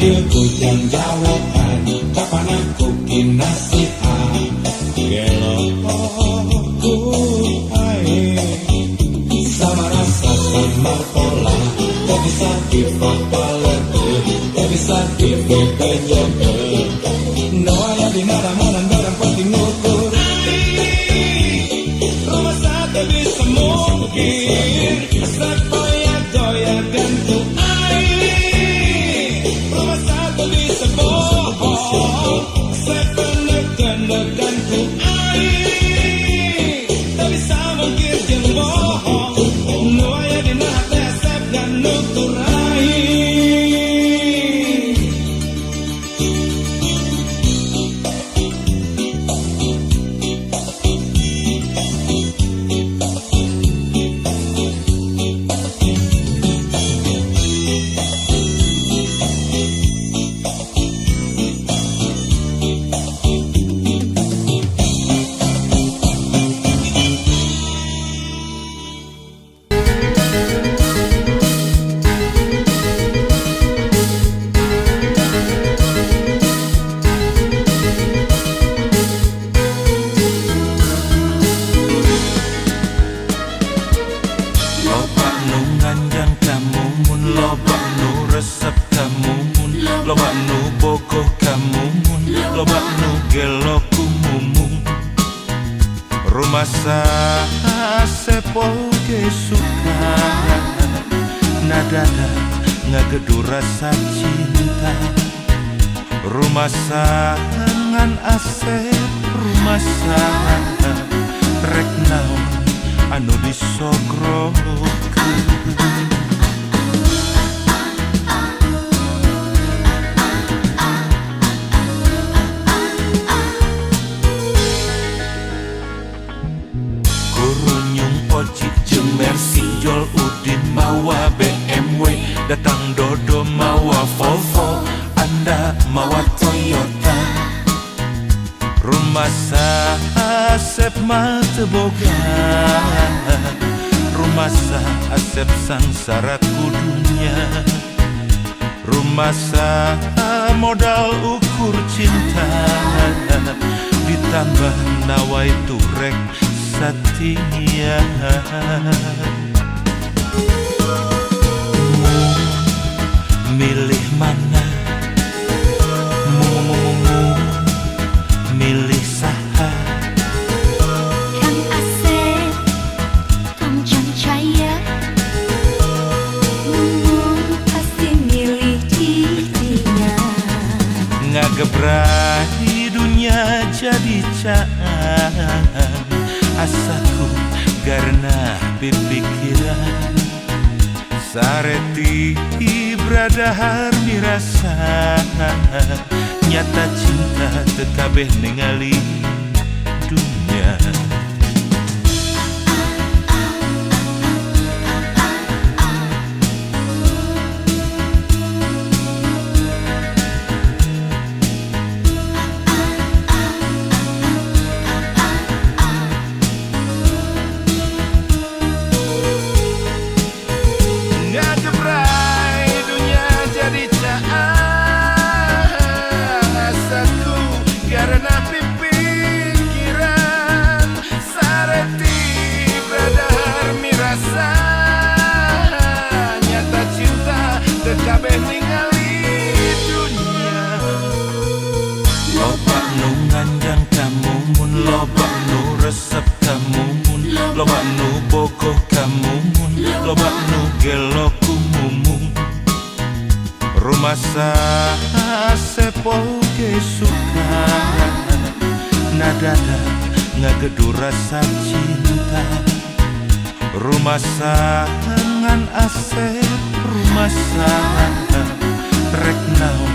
manggilku jam jawaban, kapan aku kinasihat gelokku hai sama rasa sama pola, kau bisa dipapalek, kau bisa dipenyek. No ayah di nada monan barang penting ngukur rumah satu bisa mungkin sepoya-doya gantung air rumah satu bisa bohong sepenek-penek gantung air tak bisa mungkin yang bohong no ayah di nada sep dan nutur air. Loba nu boko kamumun, loba nu geloku mumung. Rumah sepoge suka nadada ngagedu rasa cinta. Rumah ngan asep, rumah rek naon anu disogrokeun. Mercy Jol Udin mawa BMW, datang Dodo mawa Volvo, Anda mawa Toyota. Rumah Asep mata boga, rumah Asep sangsara kudunya. Rumah modal ukur cinta, ditambah nawai turek setia. Milih mana? Milih saha? Kang Asep, Kang Jaya, pasti milih dirinya. Ngagebrahi dunia jadi caan, asaku karena pipikiran sareti bradahar mirasa nyata cinta tekabeh ningali dunia. Kabeh ningali dunia. Loba nu nganjang kamumun, loba nu resep kamumun, loba nu bogoh kamumun, loba nu geloku mumung. Rumah sepoge suka nadada ngagedu rasa cinta. Rumah ngan asep, rumah rek naon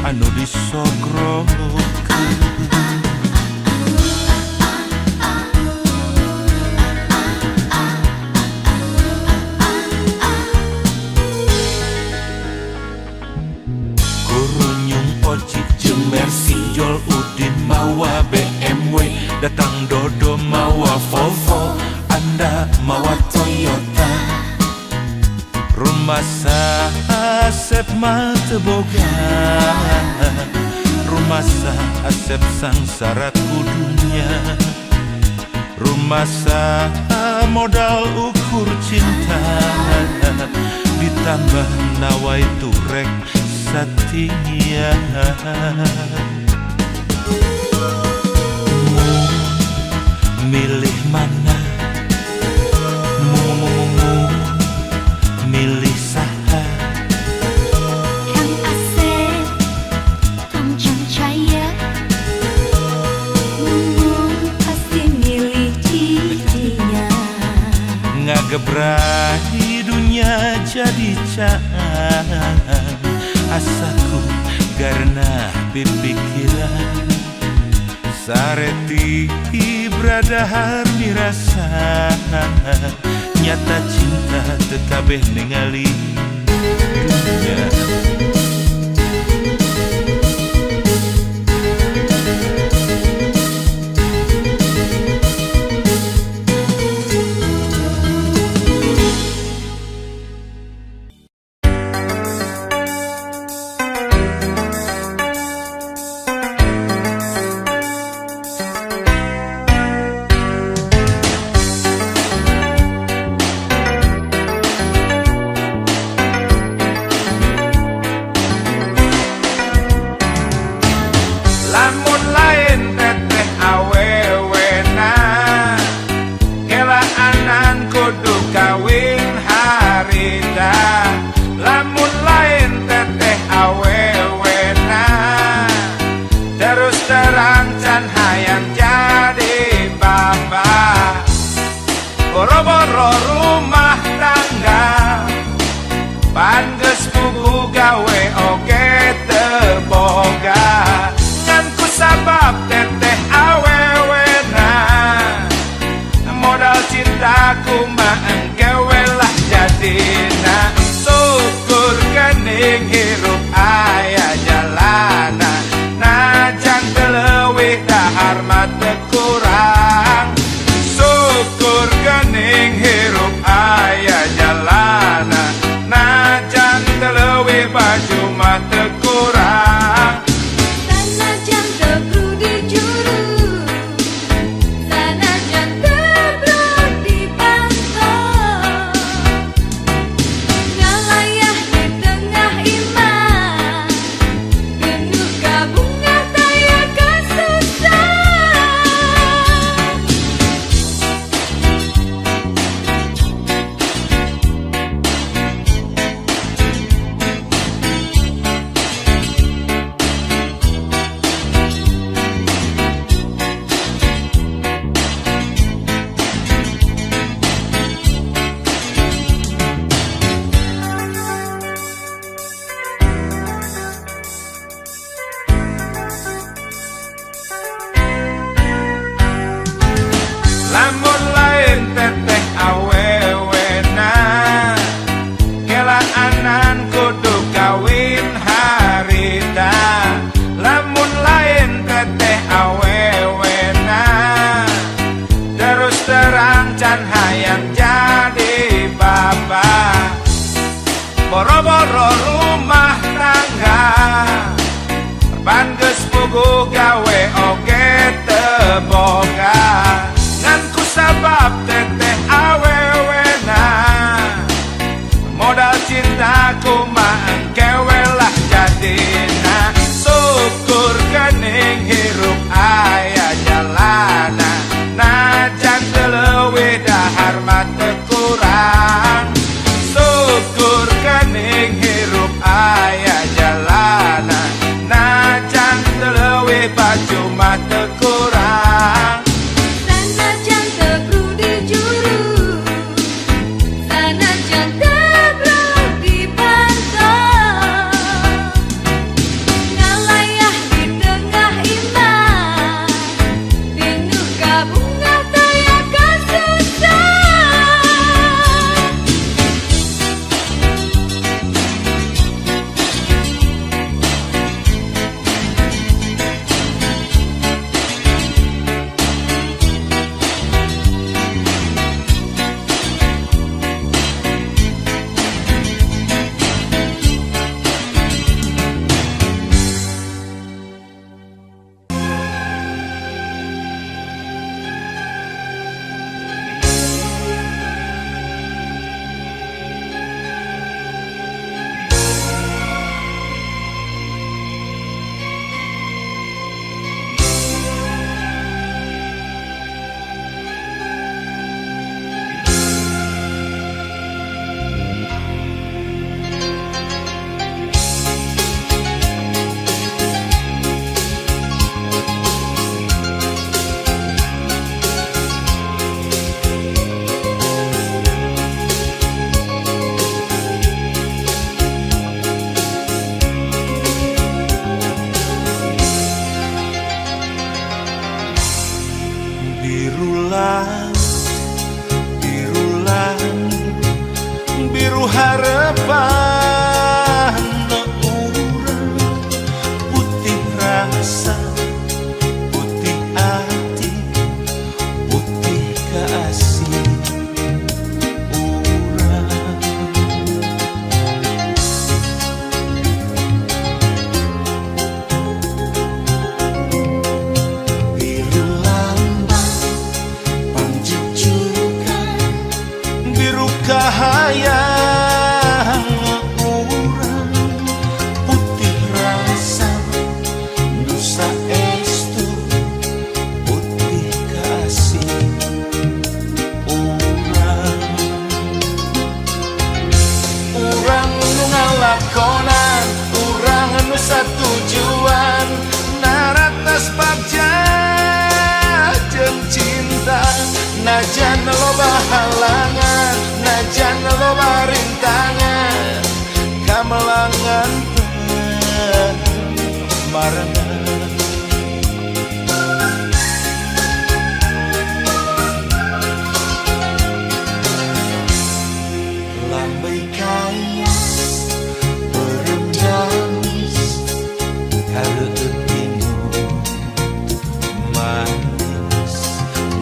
anu disogrokeun. Kurunyung Oji jeung Mercy Jol Udin mawa BMW, datang Dodo mawa Volvo, Anda mawa Toyota. Rumah asep mata boga, rumah asep sangsara kudunya, rumah modal ukur cinta, ditambah nawai turek setia. Milih mana? Milih saha? Kang Asep, Tong Cahaya, pasti milih cicinya. Ngagebrahi dunia jadi caan, asaku karena pipikiran sareti bradahar mirasa, nyata cinta tekabeh ningali dunia. Lamun lain teteh awewena, kelaanan kudu kawin harita. Lamun lain teteh awewena, terus terang can hayang jadi bapak. Boro-boro rumah tangga, pan geus pugu gawe oge teu boga. Sabab teteh awewena, modal cintaku mah engkewe lah jadina. Syukur kening hirup aya jalana, najan teu leuwih dahar mah teu kurang. Syukur kening hirup aya jalana, najan teu leuwih baju mah teu kurang. Lamun lain teteh awewena, kelaanan kudu kawin harita. Lamun lain teteh awewena, terus terang can hayang jadi bapak. Boro-boro rumah tangga, pan geus pugu gawe oge teu boga. Sabab teteh awewena, modal cintaku mah engkewe lah jadina. Syukur kening hirup aya jalana, najan teu leuwih dahar mah teu kurang. Syukur kening hirup aya jalana, najan teu leuwih baju mah teu kurang. Juru harapan urang putih rasa putih hati putih kasih urang biru lambang pangjujukan biru kahayang urang putih rasa nusa estu putih kasih urang nu ngalakonan urang nu satujuan naratas bagja jeung cinta najan loba halangan najan loba rintangan kamelangan marangan lambai kayas beureum jamis hareueutinu manis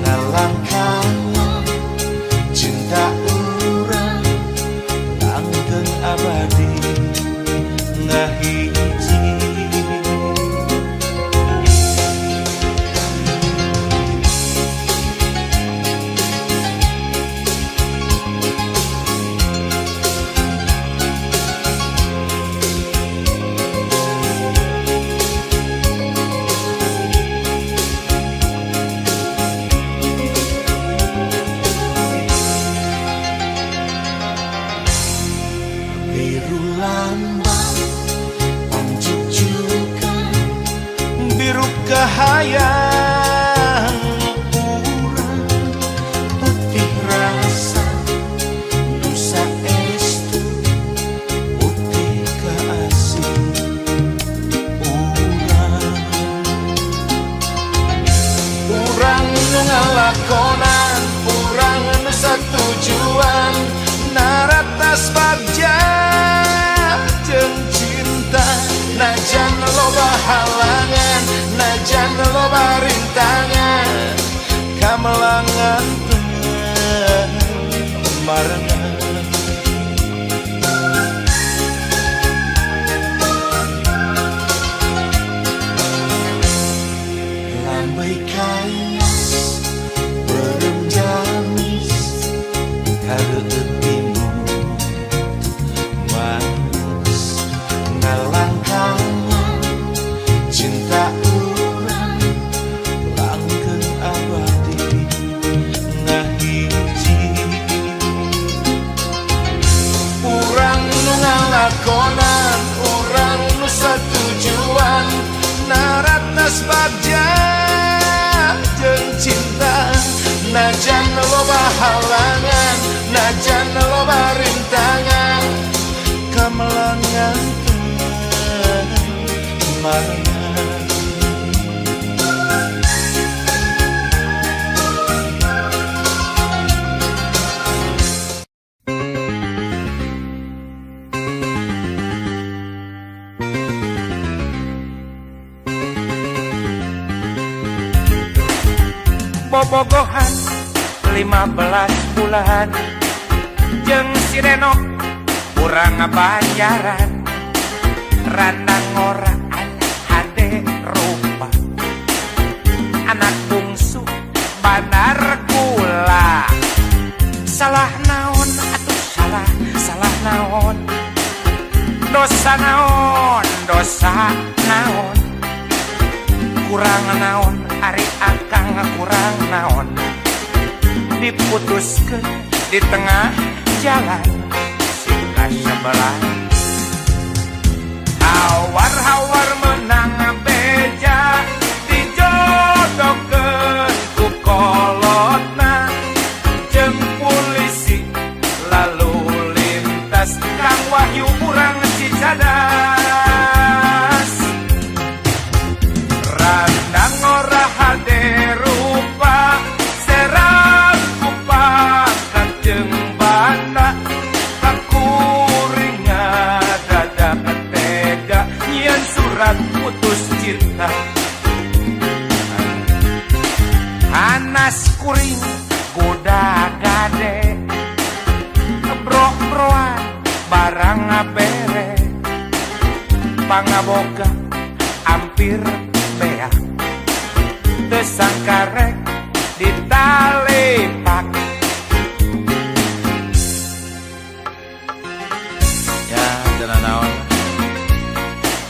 ngalangkang cinta urang langgeng abadi ngahiji biru lambang pangjujukan biru kahayang urang putih rasa nusa estu putih kasih urang nu ngalakonan urang nu satujuan naratas bagja jeung cinta najan loba halangan najan loba rintangan kamelangan marangan lambai kayas beureum jamis hareueutinu manis ngalangkang cinta urang langgeng abadi ngahiji urang nu ngalakonan urang nu satujuan naratas bagja jeung cinta najan loba halangan najan loba rintangan kamelangan marangan bobogohan 15 bulan jeung si Reno urang ngabayaran randang ngoraan hade rupa anak bungsu banar gula salah naon atuh salah naon dosa naon kurang naon ari akang kurang naon diputuskeun di tengah jalan singka sebelah hawar menang beja dijodohkeun ku kolotna jeung polisi lalu lintas Kang Wahyu urang Cicadas randang ngorah hade rupa serang kupakan jeung banda kaku barang bere pangaboga hampir beak teu sangka rek ditalepak. Ya jangan naon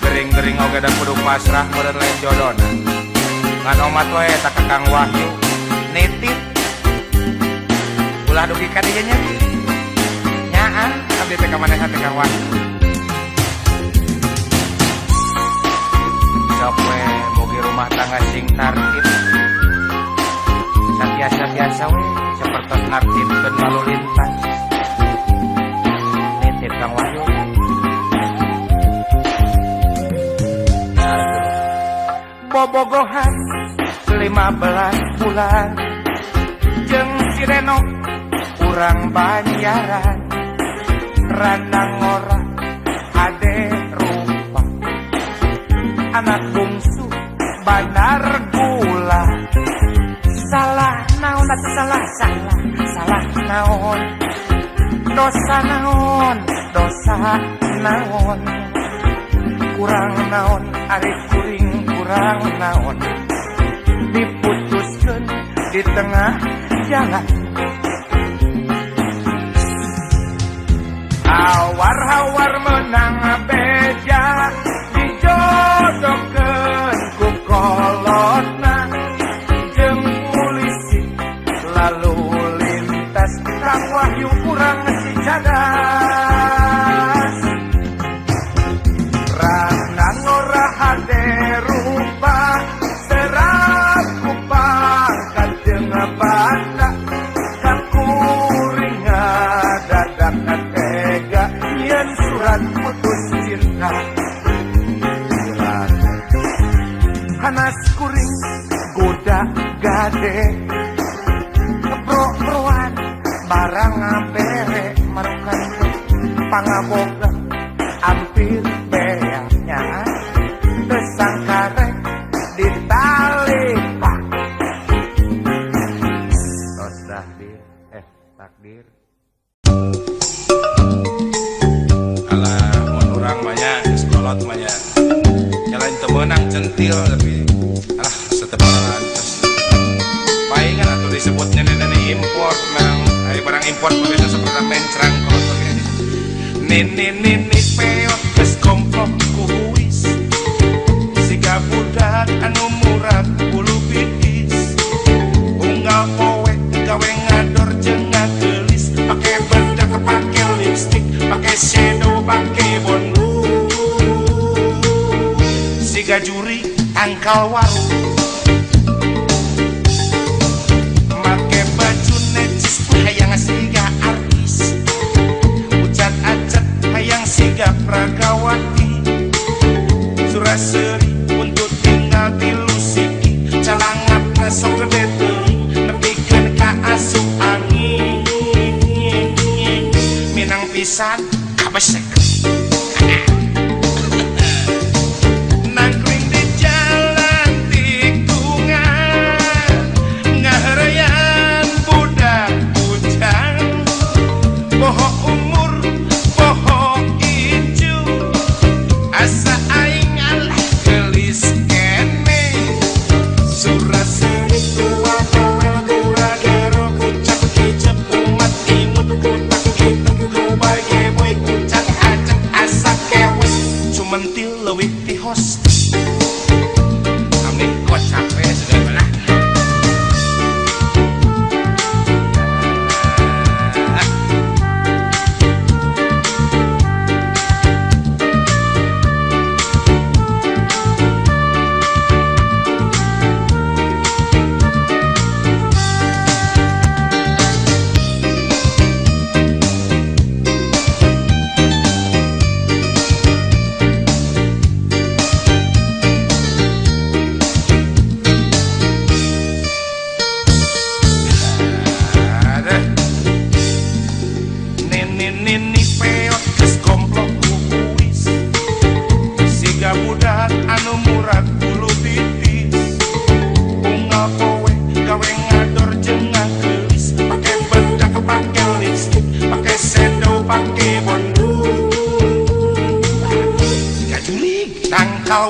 gering-gering oge da kudu pasrah meureun lain jodona ngan omat we tak Kang Wahyu nitip ulah dugi ka dieu nya nyaan abdi teh ka manehna teh Kang Wahyu sok we mugi rumah tangga sing tartib sakiasa-kiasa we sapertos nartibkeun lalu lintas nitip Kang Wahyu. Bobogohan 15 bulan jeung si Reno urang Banjaran randang ngora ade rupa anak bungsu Bandar Gula. Salah naon atuh salah naon dosa naon kurang naon ari kuring kurang naon diputuskeun di tengah jalan. Hawar-hawar menang beja dijodohkeun ku kolotna jeung polisi lalu lintas Kang Wahyu kurang si cadas ranang ora hade rupa serat kupangkat jeung banda kakuringa dadak tega yen surat putus cinta hanas kuring goda gade bro-broan barang bere marukan pangaboga hampir beaknya teu sangka rek ditalepak. Tos takdir alah mun urang mah nya geus kolot mah nya lain teu meunang centil tapi alah seteparan palingan atuh disebut nene import memang ari barang import biasa seperti mencrang kolot oge nini peot geus komplok ku huis siga budak anu murad bulu pitis unggal poe gawe ngador jeung ngagelis pake bedak pake lipstick pake shadow pake bondu siga juri angkal warung make baju necis hayang siga artis ucat-acet hayang siga pragawati suraseri untuk tinggal tilu siki calangapna sok gede teuing nepikeun ka asup angin minang pisan kabesek nangkring di jalan tikungan ngaharayan budak bujang boho umur boho ijo asa aing alah gelis kene suraseri tua bawel gura gero kucap kicap umat imut kutak kitak ku bage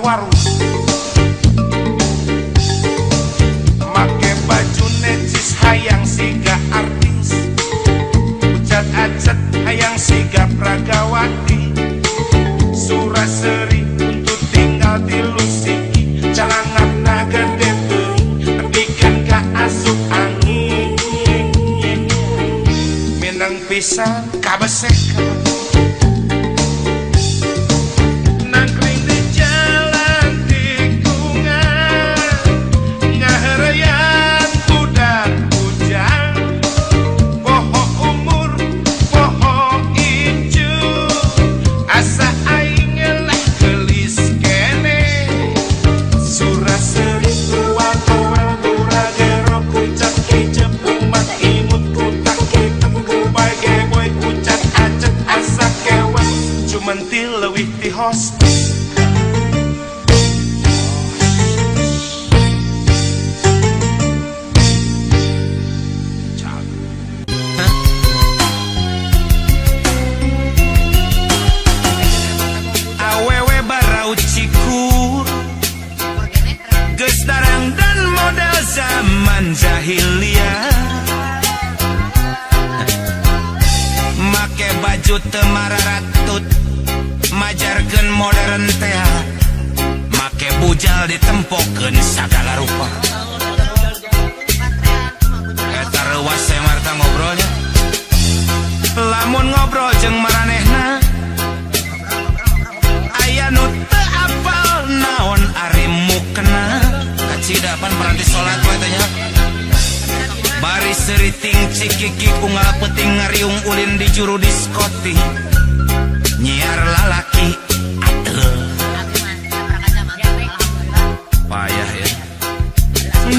warung, make baju necis hayang siga artis, ucat acet hayang siga pragawati, Suraseri untuk tinggal di Lusiki, calanganna gede teuing bikin ka asup angin, minang pisan kabesekan. Nangkring di jalan tikungan, ngaharayan budak bujang, poho umur, poho ijo, asa aing lah gelis kene. Suraseri tua towel murah gero kucat hijab umat imut kutak hitam kubay geboy kucat acet asa kewan cuman ti leuwih ti hostess. Awewe barau cikur, geus darang dan model zaman jahiliyah, make baju teu mararatut, majarkeun modern teh, make bujal ditempokeun sagala rupa. Eta reuas saya marta ngobrolnya, lamun ngobrol jeung maranehna aya nu teu apal naon ari mukena, kacidapan paranti salat we teh nya. Bari seriting cikiki unggal peuting ngariung ulin di juru diskoti, nyiar lalaki ateu payah ya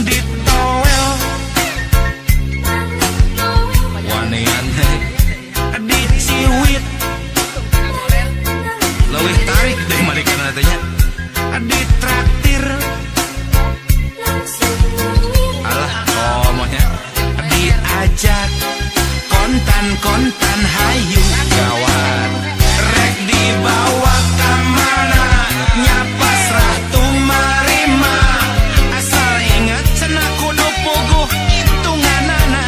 ditowel wanian diciwit leuwih tarik deh malikana teh nya, ditraktir alah komonya, diajak kontan-kontan hayu gawat, rek dibawa ka mana nya pasrah tumarima, asal inget cenah kudu puguh hitunganana.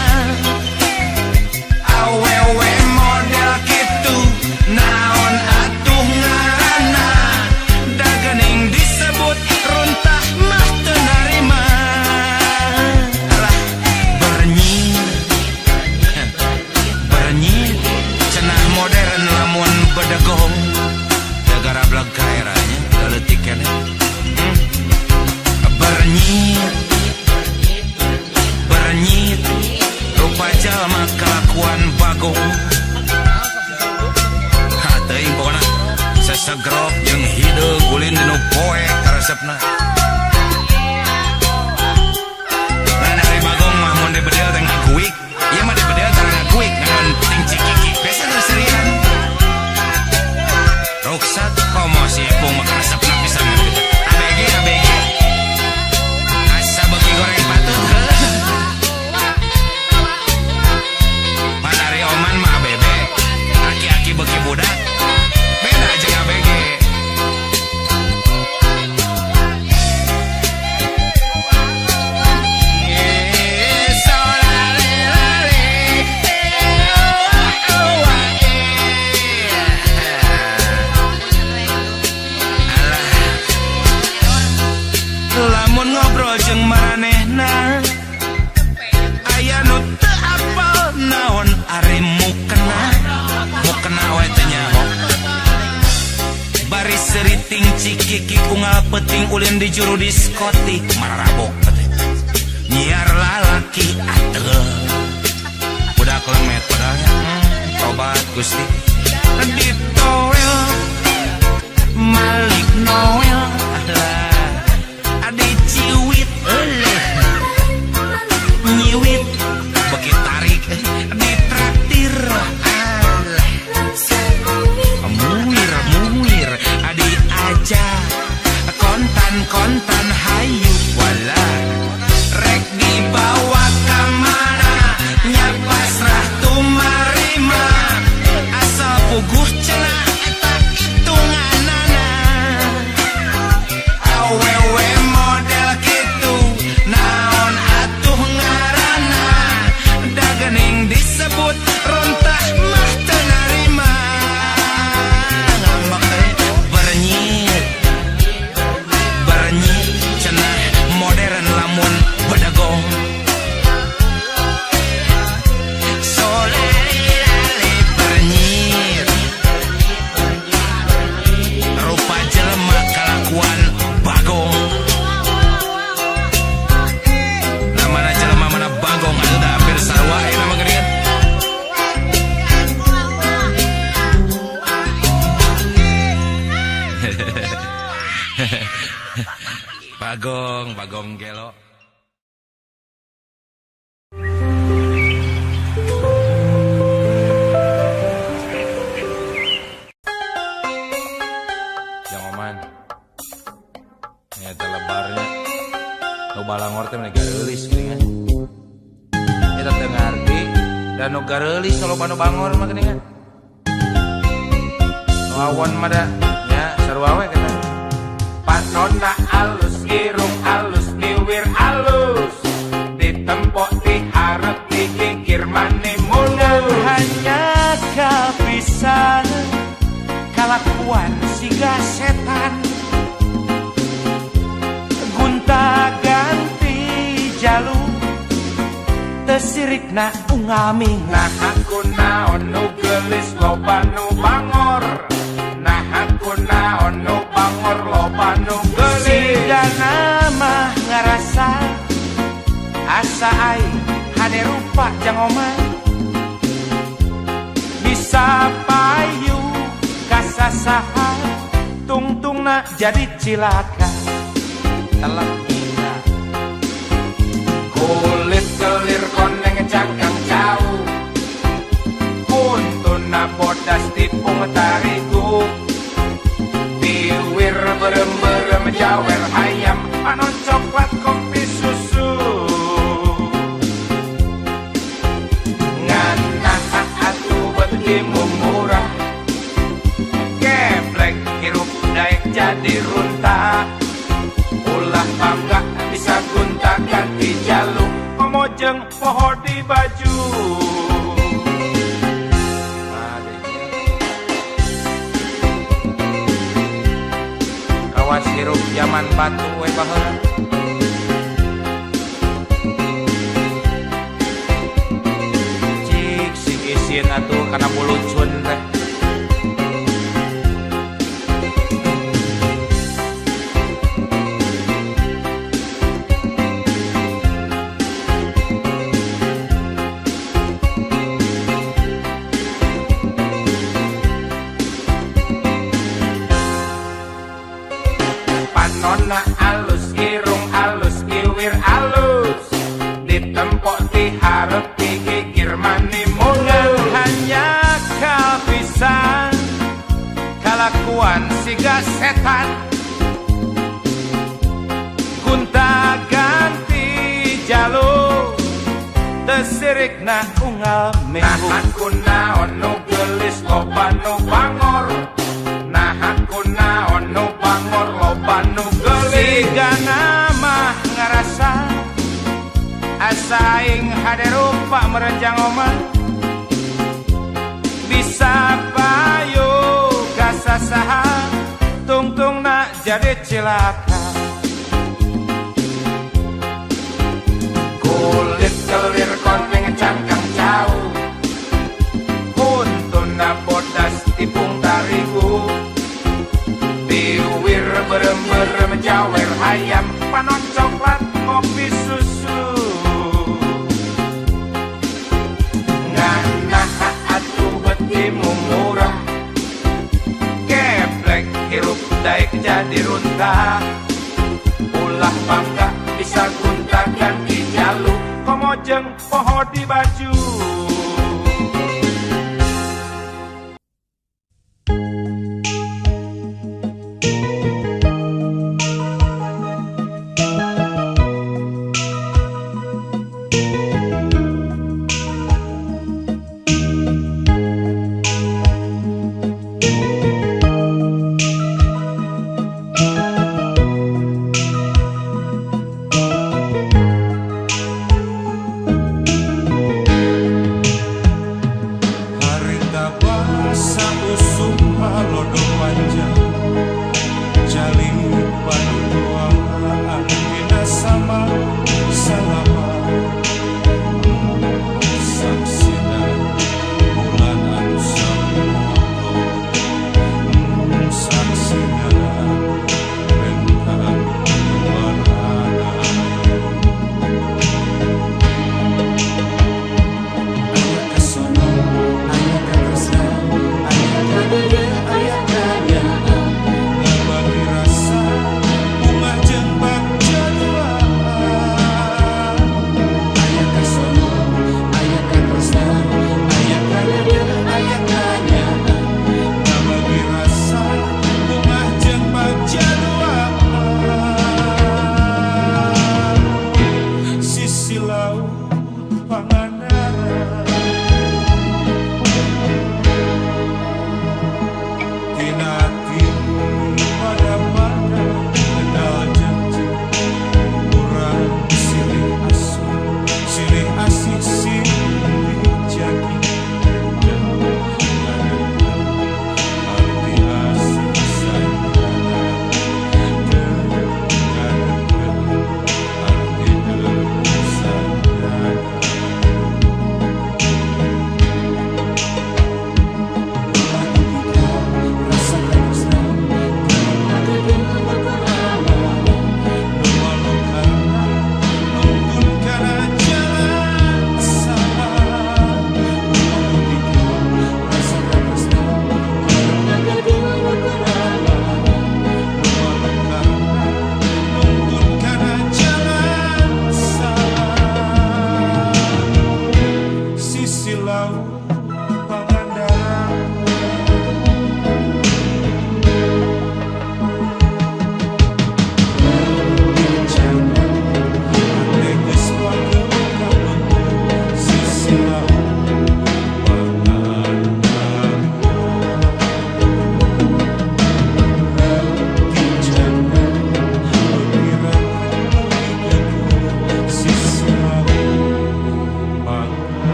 Awewe model kitu naon atuh ngaranna, da geuning disebut runtah mah teu narima. Alah berenyi cenah modern lamun bedegong negara blag kaeranya leutik keneh. Berenyit rupa jalma kelakuan bagong, teuing pokona sesegrop jeung hideung ulin dinu poe karesepna. Nah dari bagong mah mun dibedel teh ngaguik, ieu mah dibedel tara ngaguik ngan ting cikiki biasa serian. Ruksat komo si epung mah karesepna pisan gitu. ABG asa beuki goreng patut heuh. Panari oman mah bebe, aki-aki beuki budak beda jeung ABG. Lamun ngobrol jeung maranehna aya nu teu apal naon ari mukena we teh nyaho. Bari seriting cikiki unggal peuting ulin di juru diskotik mararabok teh, nyiar lalaki ateu budak lemet padahal tobat Gusti. Ditowel Malik Noel diciwit nyiwit beuki tarik ditraktir muir diajak kontan-kontan hayu wala, rek dibawa ka mana nya pasrah tumarima, asal puguh Bagong gelo. Yang oman. Nyata lebarnya. Nu balangor teh meni gareulis geuningan. Eta teu ngarti dan nu gareulis kalau nu bangor mah geuningan. Nu awan mah da nya sarua we kata. Panonna alus irung alus niwir alus ditempok diharap dikikir mani mulus hanya kapisan kalakuan siga setan gunta ganti jalur tesirikna ungaming nah aku naon nu gelis loba nu bangor nah aku naon nu bangor loba nu gelis siga nama ngarasa asa aing hade rupa jang omah bisa payu kasasaha tungtungna jadi cilaka telak gila kulit kelir koneng cangkang jauh kuntuna bodas tipung tarigu biwir berem-berem jawer hayam panon coklat kopi susu nganah atuh betimu murah geblek hirup daek jadi runta ulah bangga bisa gunta ganti jaluk komojeng poho di baju kawas hirup zaman batu we baheula cik sing isin atuh kana bulucun teh panonna alus irung alus iwir alus ditempok diharap dikikir mani mulus hanya kapisan kalakuan siga setan gunta ganti jalur tesirikna unggal nah minggu aku naon nu gelis loba nu bangor nah aku naon nu bangor loba nu gelis siga nama ngarasa asa aing hade rupa merenjang omah bisa payu kasasaha tungtungna jadi cilaka kulit kelir koneng cangkang jauh kuntuna bodas tipung tarigu biwir berem-berem jawer hayam panon coklat kopi susu nganah atuh betimu murah geblek hirup daek jadi runta ulah bangga bisa gunta ganti jaluk komojeng poho di baju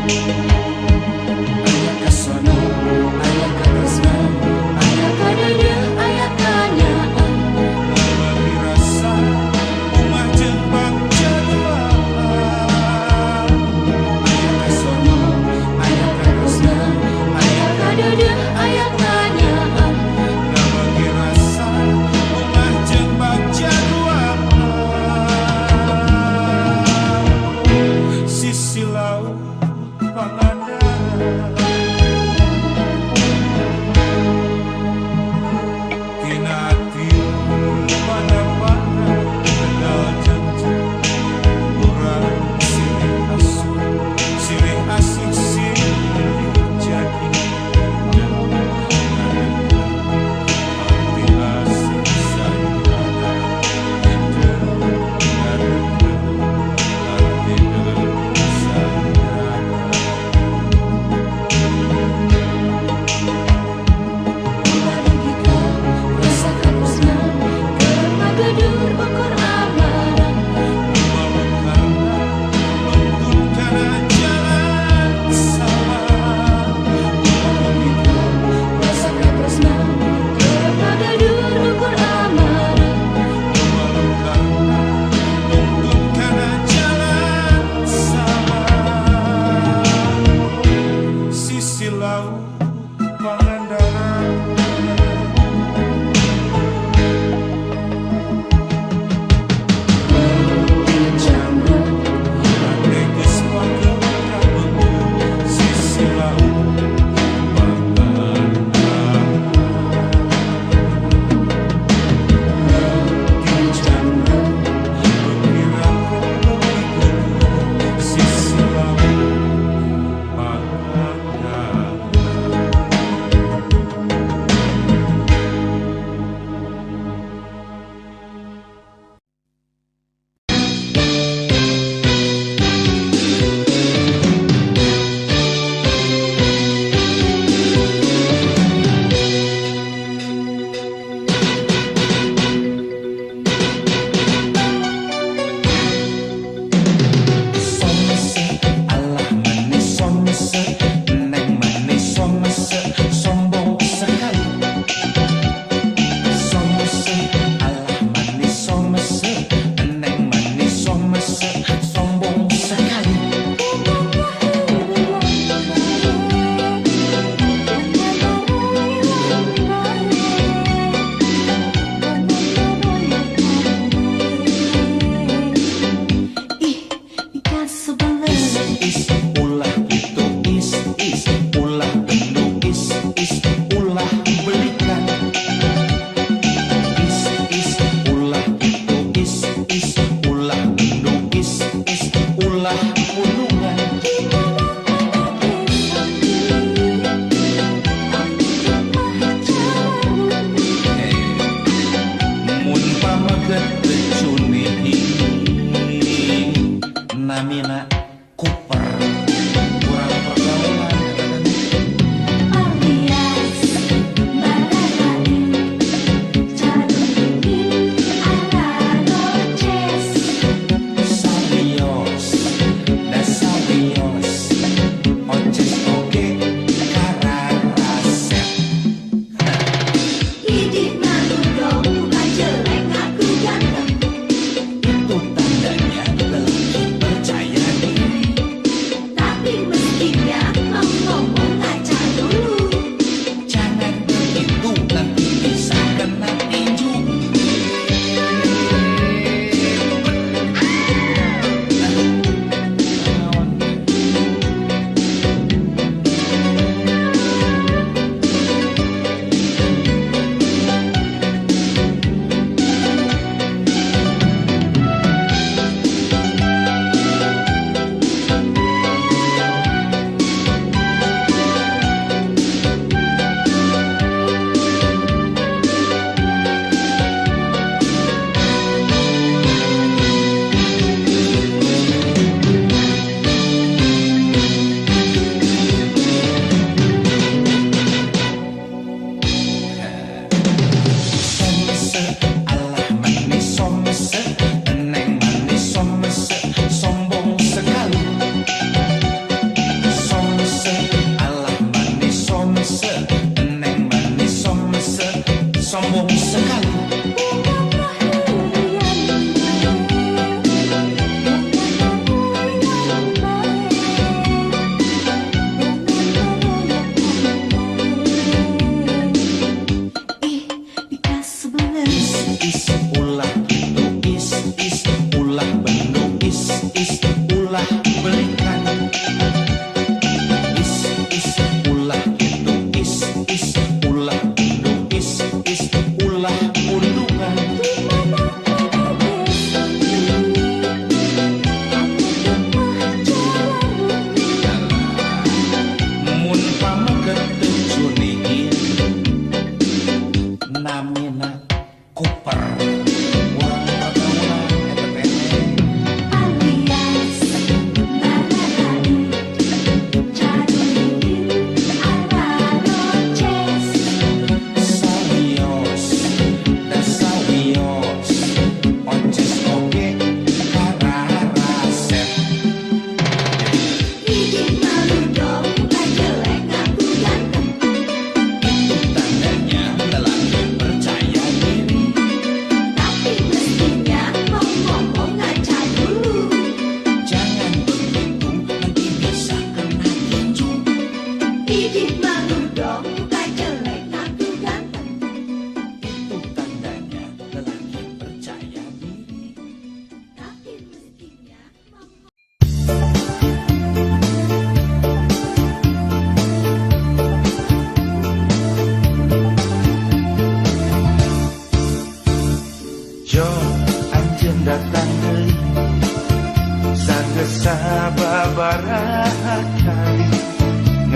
Aya kasono, aya katresna, aya kadeudeung, aya kanyaan. Ngabagi rasa umah jeung bagja duaan. Aya kasono, aya katresna, aya kadeudeung, aya kanyaan. Ngabagi rasa umah jeung bagja duaan. Sisi laut Pangandaran tina ati pada-pada tegal janji urang silih asu silih asih silih jadi hati asih sayana hati sayana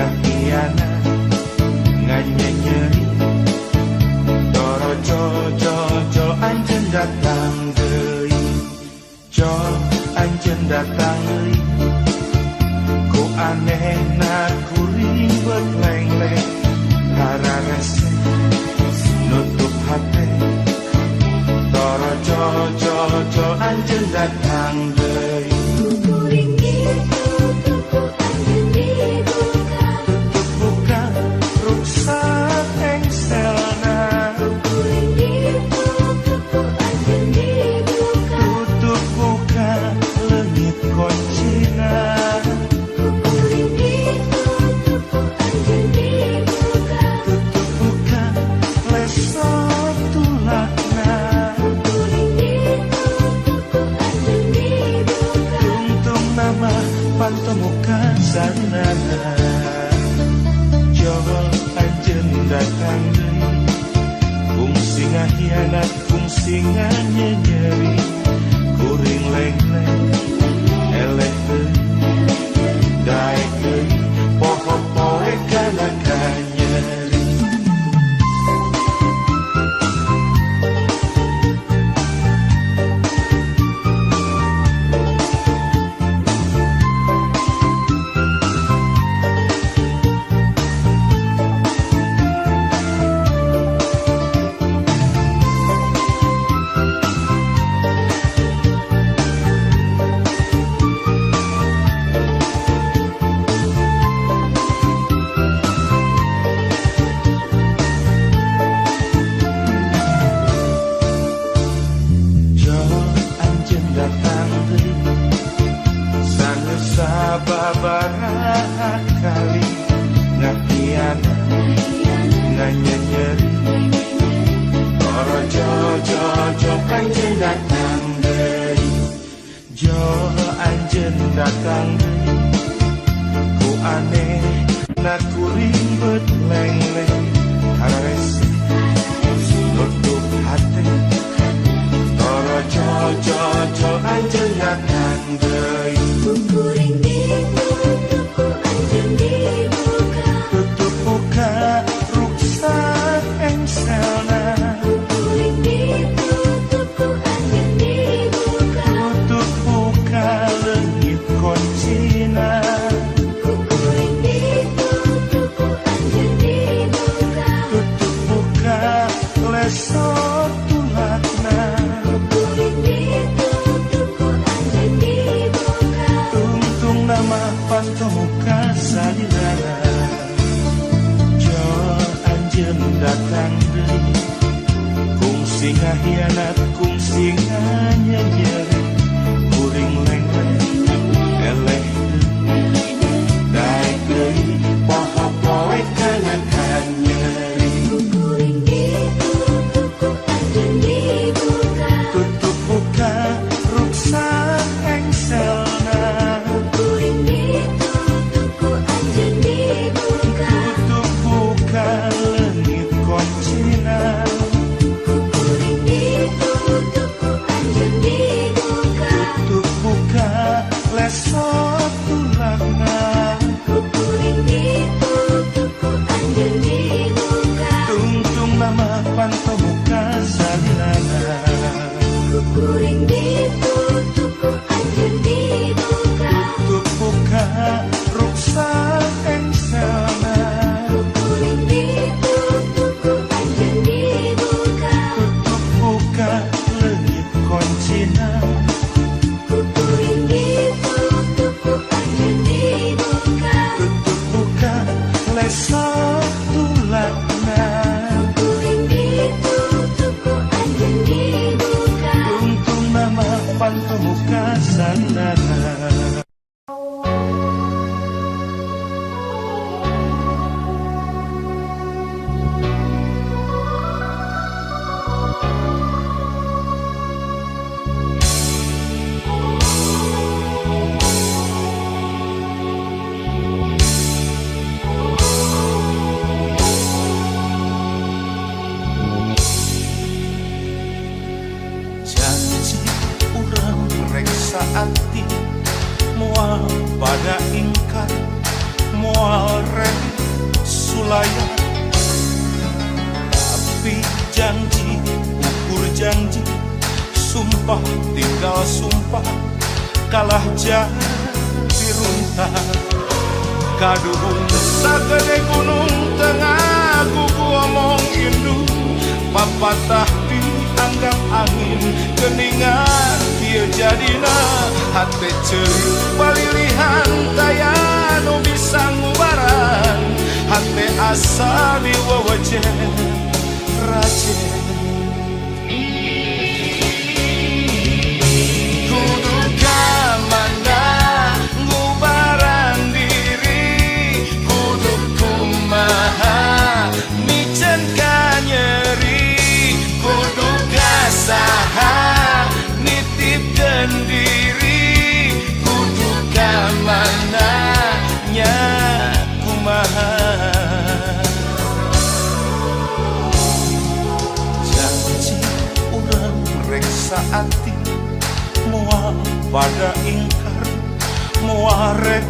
ngahiana nganyenyeri Doro jo anjen datang deui Jo anjen datang deui Ku anehna kuring betleng-leng hararese nutup hate Doro jo anjen datang deui Kuring itu tuku anjeun dibuka tutup buka rusak engselna Kuring itu tuku anjeun dibuka tutup buka leungit koncina Kuring itu tuku anjeun dibuka tutup buka lesot tulakna Kuring itu tuku anjeun dibuka tungtung nama pantemuka sanana Jol anjeun datang deui fungsi ngahianat fungsi nganyenyeri kuring leng-leng eleh deui daek deui poho-poe kana kanyeri kali ngahiana nganyenyeri Doro jo anjeun datang deui Jo anjeun datang deui Ku aneh na kuring betleng-leng hararese nutup hate Doro jo anjeun datang deui Kuring itu tuku anjeun dibuka tutup buka rusak engselna Kuring itu tuku anjeun dibuka tutup buka leungit koncina Kuring itu tuku anjeun dibuka tutup buka lesot tulakna Kuring itu tuku anjeun dibuka tungtung nama pantemuka sadinana Jo anjeun datang deui kungsi ngahianat kungsi nganyenyeri kuring leng-leng eleh deui daek deui poho-poe kana kanyeri Kuring itu tuku anjeun dibuka tutup buka rusak engselna Kuring itu tuku anjeun dibuka tutup buka leungit koncina Kuring itu tuku anjeun dibuka tutup buka lesot tulakna Kuring itu tuku anjeun dibuka tungtung nama pantemuka sadinana Kuring itu tuku anjeun dibuka tutup buka rusak engselna Kuring itu tuku anjeun dibuka tutup buka leungit koncina Kuring itu tuku anjeun dibuka tutup buka lesot tulakna Kuring itu tuku anjeun dibuka tungtung nama pantemuka sanana ati moal pada ingkar moal sulaya. Tapi janji, ukur janji, sumpah tinggal sumpah, kalah jadi runtah. Kaduhung sagede gunung tengah kuku omong indu, papatah dianggap angin keningan dia jadina. Hate ceuri palilihan taya nu bisa ngubaran, hate asa diwewejen rajen. Kudu kamana ngubaran diri, kudu kumaha micen ka nyeri, kudu kasaha nitipkeun diri, kudu kamana nya kumaha. Janji urang reksa ati, moal pada ingkar, moare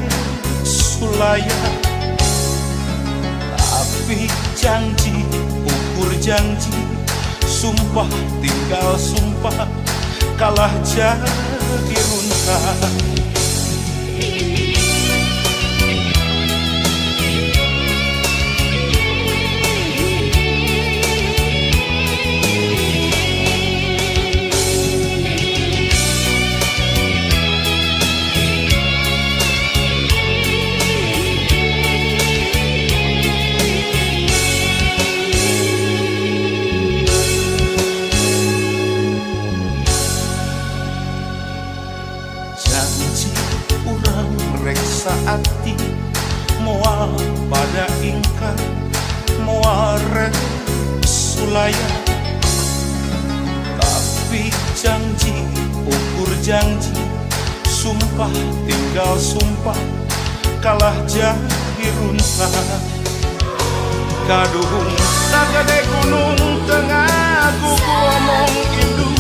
sulaya. Tapi janji, ukur janji, sumpah tinggal sumpah, kalah jadi runtah. Janji urang reksa ati, moal pada ingkar, moare sulaya. Tapi janji, ukur janji, sumpah tinggal sumpah, kalah jadi runtah. Kaduhung sagede gunung tengah kuku omong indu,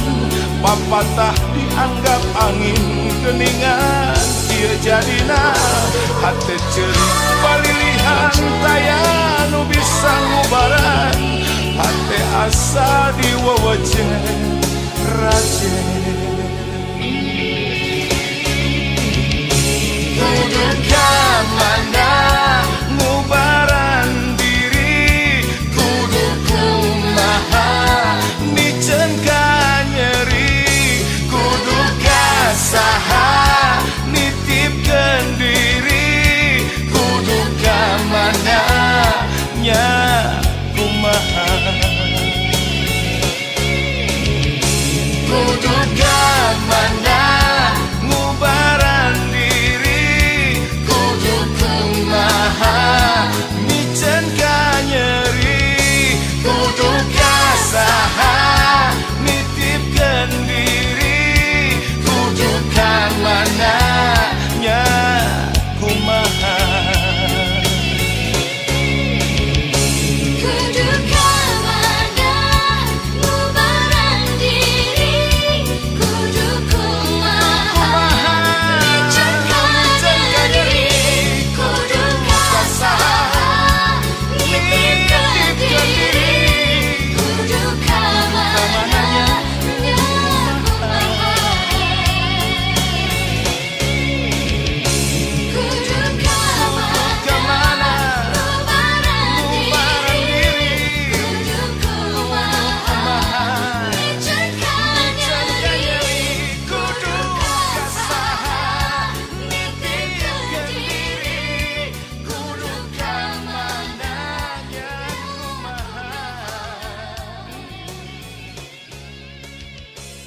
papatah dianggap angin keningan dia jadina. Hate ceuri palilihan taya nu bisa ngubaran, hate asa diwewejen rajen. Kudu kamana ngubaran diri, kudu kumaha micen ka nyeri, kudu kasaha nitipkeun diri, kudu kamana nya